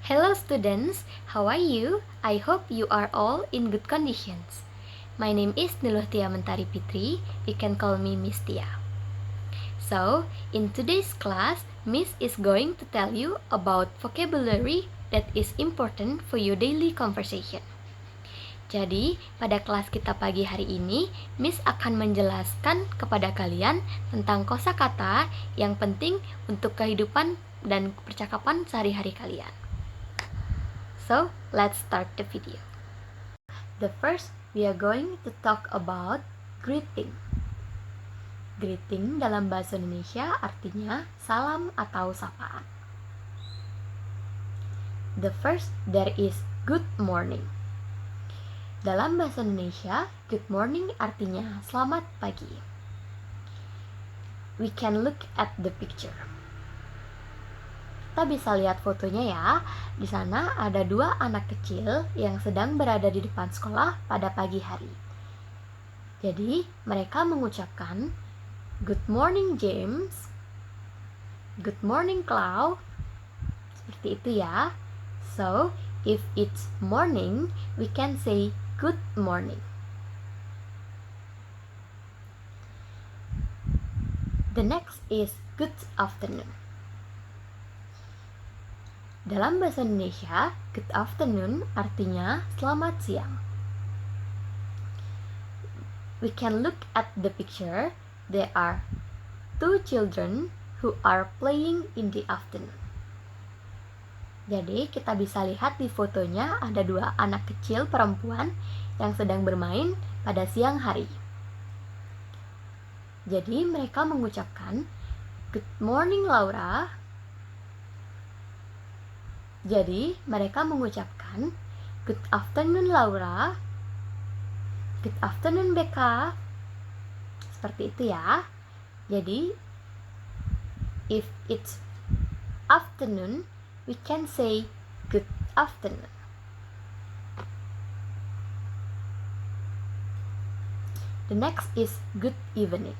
Hello students, how are you? I hope you are all in good conditions. My name is Niluhtia Mentari Fitri. You can call me Miss Tia. So, in today's class, Miss is going to tell you about vocabulary that is important for your daily conversation. Jadi, pada kelas kita pagi hari ini, Miss akan menjelaskan kepada kalian tentang kosakata yang penting untuk kehidupan dan percakapan sehari-hari kalian. So, let's start the video. The first, we are going to talk about greeting. Greeting dalam bahasa Indonesia artinya salam atau sapaan. The first, there is good morning. Dalam bahasa Indonesia, good morning artinya selamat pagi. We can look at the picture. Kita bisa lihat fotonya ya. Di sana ada dua anak kecil yang sedang berada di depan sekolah pada pagi hari. Jadi, mereka mengucapkan good morning James, good morning Cloud. Seperti itu ya. So, if it's morning, we can say good morning. The next is good afternoon. Dalam bahasa Indonesia, good afternoon artinya selamat siang. We can look at the picture. There are two children who are playing in the afternoon. Jadi kita bisa lihat di fotonya ada dua anak kecil perempuan yang sedang bermain pada siang hari. Jadi mereka mengucapkan good morning Laura. Jadi mereka mengucapkan good afternoon Laura, good afternoon Becca. Seperti itu ya. Jadi if it's afternoon, we can say good afternoon. The next is good evening.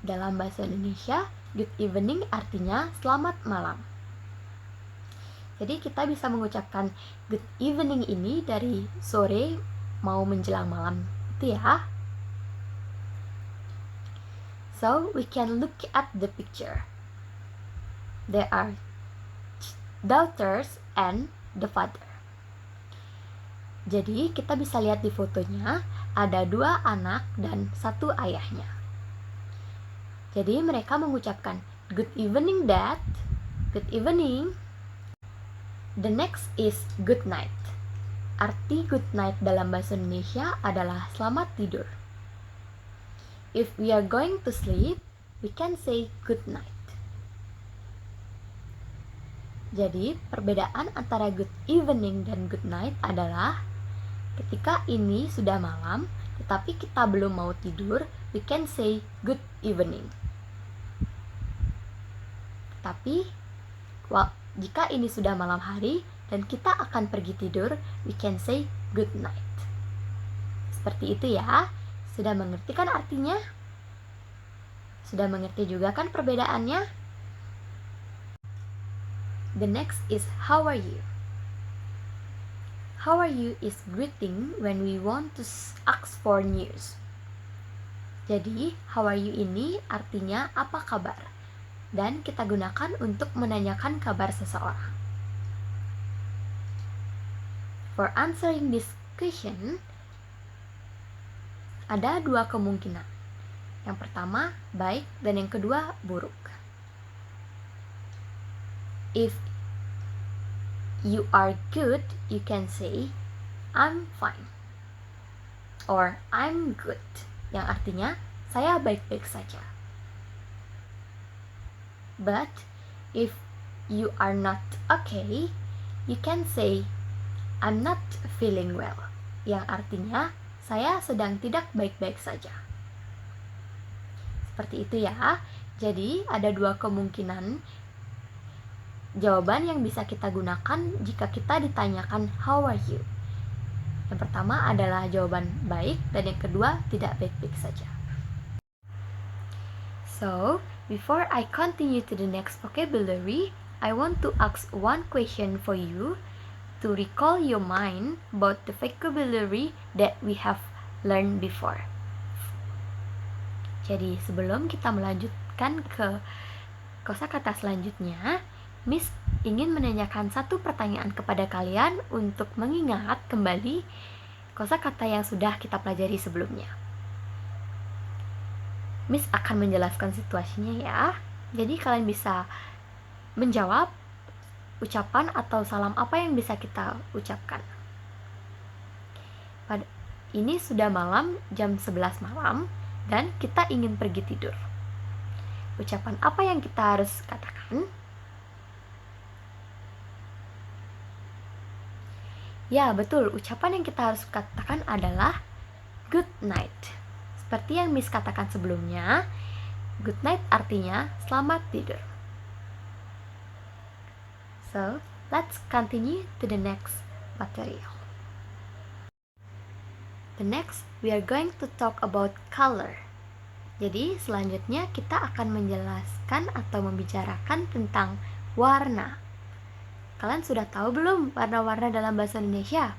Dalam bahasa Indonesia, good evening artinya selamat malam. Jadi kita bisa mengucapkan good evening ini dari sore mau menjelang malam. Itu ya. So, we can look at the picture. There are daughters and the father. Jadi kita bisa lihat di fotonya ada dua anak dan satu ayahnya. Jadi mereka mengucapkan good evening dad, good evening. The next is good night. Arti good night dalam bahasa Indonesia adalah selamat tidur. If we are going to sleep, we can say good night. Jadi, perbedaan antara good evening dan good night adalah ketika ini sudah malam, tetapi kita belum mau tidur, we can say good evening. Tapi, jika ini sudah malam hari dan kita akan pergi tidur, we can say good night. Seperti itu ya. Sudah mengerti kan artinya? Sudah mengerti juga kan perbedaannya? The next is how are you? How are you is greeting when we want to ask for news. Jadi, how are you ini artinya apa kabar? Dan kita gunakan untuk menanyakan kabar seseorang. For answering this question, ada dua kemungkinan. Yang pertama, baik, dan yang kedua, buruk. If you are good, you can say, I'm fine. Or, I'm good. Yang artinya, saya baik-baik saja. But, if you are not okay, you can say, I'm not feeling well. Yang artinya, saya sedang tidak baik-baik saja. Seperti itu ya. Jadi, ada dua kemungkinan jawaban yang bisa kita gunakan jika kita ditanyakan how are you. Yang pertama adalah jawaban baik dan yang kedua tidak baik-baik saja. So, before I continue to the next vocabulary, I want to ask one question for you to recall your mind about the vocabulary that we have learned before. Jadi sebelum kita melanjutkan ke kosakata selanjutnya, Miss ingin menanyakan satu pertanyaan kepada kalian untuk mengingat kembali kosakata yang sudah kita pelajari sebelumnya. Miss akan menjelaskan situasinya ya. Jadi kalian bisa menjawab ucapan atau salam apa yang bisa kita ucapkan. Ini sudah malam, jam 11 malam, dan kita ingin pergi tidur. Ucapan apa yang kita harus katakan? Ya, betul. Ucapan yang kita harus katakan adalah good night. Seperti yang Miss katakan sebelumnya, good night artinya selamat tidur. So, let's continue to the next material. The next, we are going to talk about color. Jadi, selanjutnya kita akan menjelaskan atau membicarakan tentang warna. Kalian sudah tahu belum warna-warna dalam bahasa Indonesia?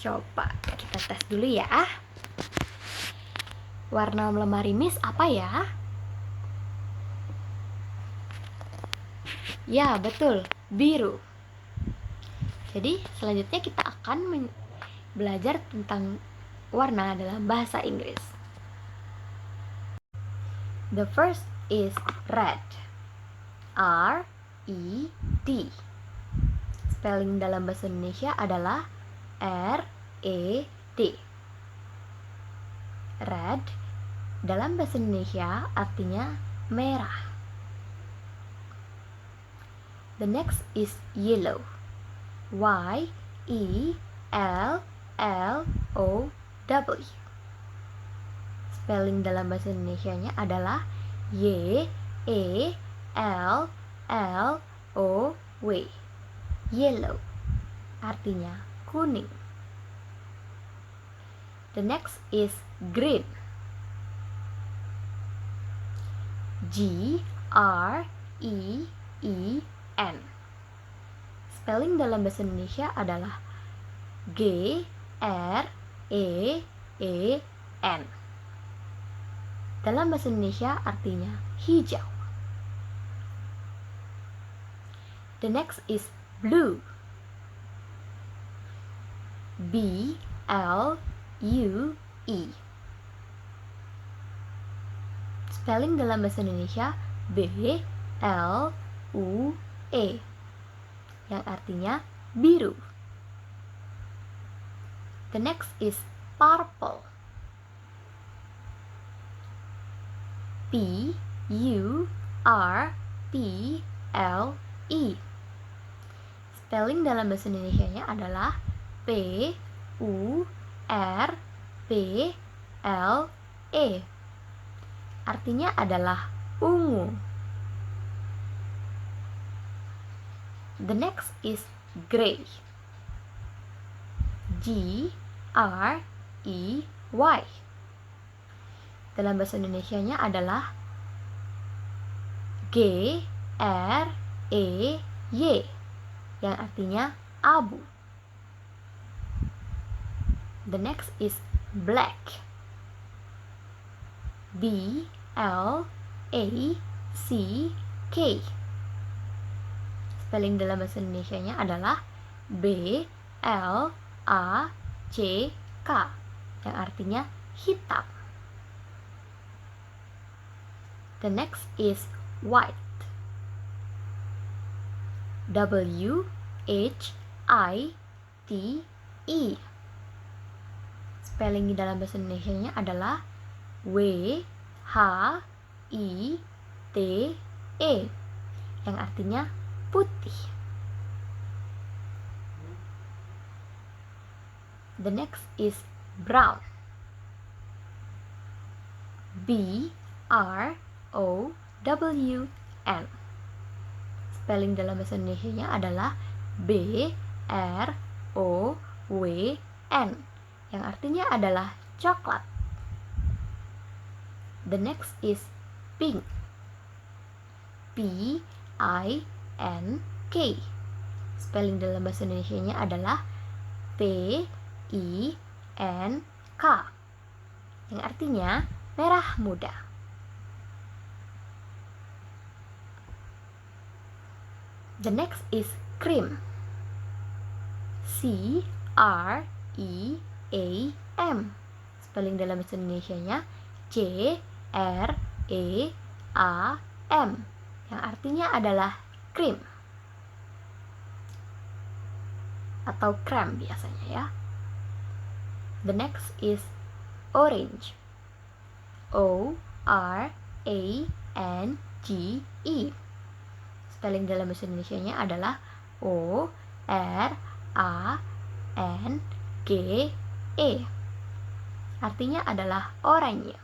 Coba kita tes dulu ya. Warna lemari Miss apa ya? Ya, betul, biru. Jadi, selanjutnya kita akan belajar tentang warna dalam bahasa Inggris. The first is red. R-E-D. Spelling dalam bahasa Indonesia adalah R-E-D. Red dalam bahasa Indonesia artinya merah. The next is yellow. Y-E-L-L-O-W. Spelling dalam bahasa Indonesianya adalah Y-E-L-L-O-W. Yellow artinya kuning. The next is green. G-R-E-E-N. Spelling dalam bahasa Indonesia adalah G-R-E-E-N. Dalam bahasa Indonesia artinya hijau. The next is blue. B-L-U-E. Spelling dalam bahasa Indonesia B-L-U-E, yang artinya biru. The next is purple. P-U-R-P-L-E. Spelling dalam bahasa Indonesianya adalah P-U-R-P-L-E. Artinya adalah ungu. The next is gray. G-R-E-Y. Dalam bahasa Indonesianya adalah G-R-E-Y, yang artinya abu. The next is black. B-L-A-C-K. Spelling dalam bahasa Indonesianya adalah B-L-A-C-K, yang artinya hitam. The next is white. W-H-I-T-E. Spelling dalam bahasa Indonesianya adalah W-H-I-T-E, yang artinya putih. The next is brown. B-R-O-W-N. Spelling dalam bahasa Indonesianya adalah B-R-O-W-N, yang artinya adalah coklat. The next is pink. P-I-N-K. Spelling dalam bahasa Indonesianya adalah P-I-N-K, yang artinya merah muda. The next is cream. C-R-E-A-M. Spelling dalam bahasa Indonesianya C-R-E-A-M, yang artinya adalah cream atau krem biasanya ya. The next is orange. O-R-A-N-G-E. Spelling dalam bahasa Indonesianya adalah O-R-A-N-G-E. Artinya adalah oranye.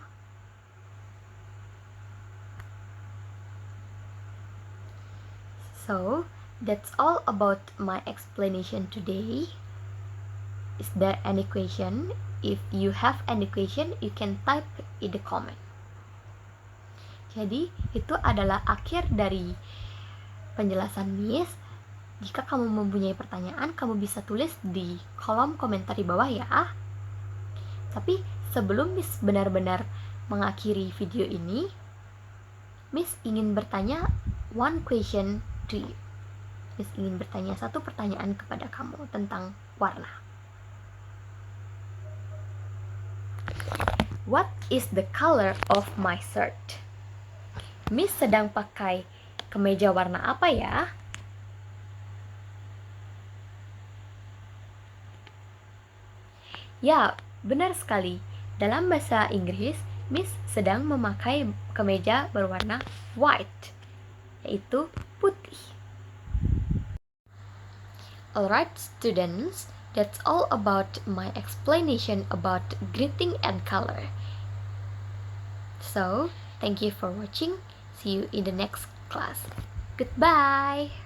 So, that's all about my explanation today. Is there any question? If you have any question, you can type in the comment. Jadi, itu adalah akhir dari penjelasan Miss. Jika kamu mempunyai pertanyaan, kamu bisa tulis di kolom komentar di bawah ya. Tapi sebelum Miss benar-benar mengakhiri video ini, Miss ingin bertanya one question to you. Miss ingin bertanya satu pertanyaan kepada kamu tentang warna. What is the color of my shirt? Miss sedang pakai kemeja warna apa ya? Ya, benar sekali. Dalam bahasa Inggris, Miss sedang memakai kemeja berwarna white, yaitu putih. Alright students, that's all about my explanation about greeting and color. So, thank you for watching. See you in the next class. Goodbye!